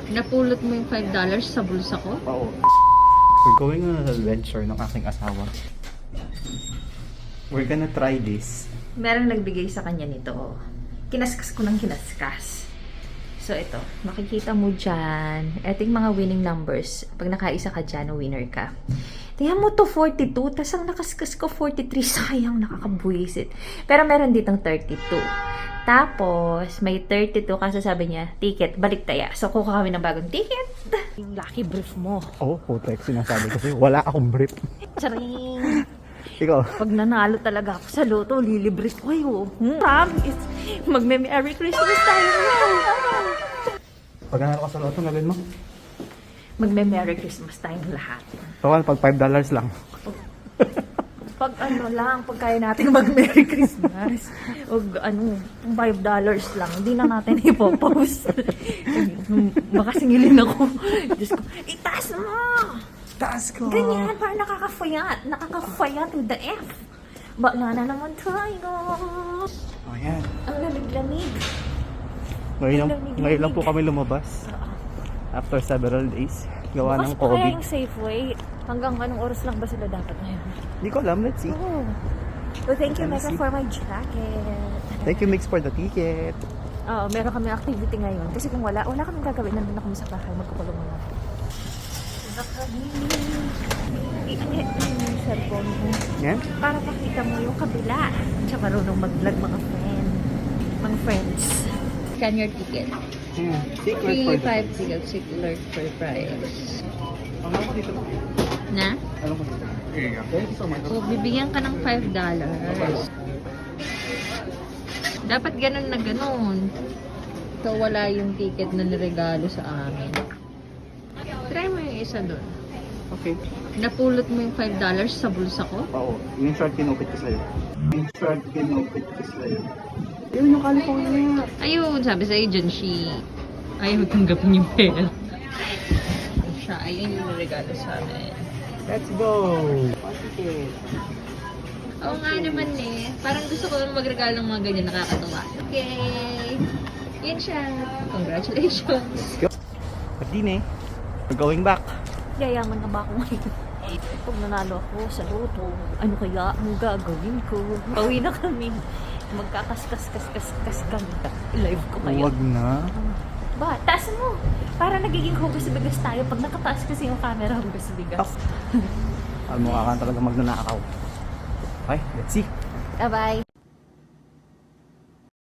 Napulot mo yung $5 sa bulsa ko? Oo. We're going on an adventure ng aking asawa. We're gonna try this. Merong nagbigay sa kanya nito. Kinaskas ko ng kinaskas. So, ito. Makikita mo dyan. Ito yung mga winning numbers. Pag nakaisa ka dyan, winner ka. Tingnan mo to 42. Tapos ang nakaskas ko 43. Sayang, nakakabuisit. Pero meron ditong 32. Tapos, may 32 kasi sabi niya, ticket, balik taya. So, kukuha kami ng bagong ticket. Yung lucky brief mo. Oo, putek sinasabi kasi wala akong brief. Charing! Ikaw? Pag nanalo talaga ako sa loto, lilibre ko kayo. Promise! Magme-Merry Christmas tayo! Pag nanalo ka sa loto, gagawin mo? Magme-Merry Christmas tayong lahat. Tawal, pag $5 lang. Pag ano lang, pag kaya natin mag-Merry Christmas. O ano, $5 lang. Hindi na natin ipopost. Baka singilin ako. Diyos ko, itaas mo! Taas ko! Ganyan, parang nakakafayat. Nakakafayat with the F. Bakla na naman tayo. Oh, yan. Ang lamig-lamig. Ngayon lang po kami lumabas. After several days. Gawa ng Bukas pa kaya COVID. yung Safeway? Hanggang anong oras lang ba sila dapat ngayon? Hindi ko alam, let's see. Oh. Well, thank you, Let's Mecca, see. for my jacket. Thank you, Mix, for the ticket. Oo, meron kami activity ngayon. Kasi kung wala kaming gagawin. Nandun na kami sa bahay. Magkukulong muna. Yung cellphone mo. Yan? Para makita mo yung kabila. Tsaka marunong mag-vlog mga friends. Scan your ticket. Yeah. Secret Free for the 5 tickets. Secret for price. Ano ko dito? Na? Ano ko dito? Thank you so much. So, bibigyan ka ng $5. Dapat ganun na ganun. So, wala yung ticket na niregalo sa amin. Try mo yung isa doon. Okay. Napulot mo yung $5 sa bulsa ko? Oo. Yung short kinupit ko sa'yo. Yun yung California. Ayun, sabi sa agency. Ayaw tanggapin yung pera. Siya, ayun yung regalo sa amin. Let's go! Okay. Oo nga naman eh. Parang gusto ko magregalo ng mga ganyan, nakakatawa. Okay. Yun siya. Congratulations. Let's go. At din eh. We're going back. Yayaman na ba ako ngayon? Pag nanalo ako sa loto, ano kaya ang gagawin ko? Pauwi na kami. Magkakaskas kami. I-live ko kayo. Huwag na. Ba, taas mo. Para nagiging hugas-bigas tayo. Pag nakataas kasi yung camera, hugas-bigas. Mukha ka talaga magnanakaw. Okay, let's see. Bye-bye.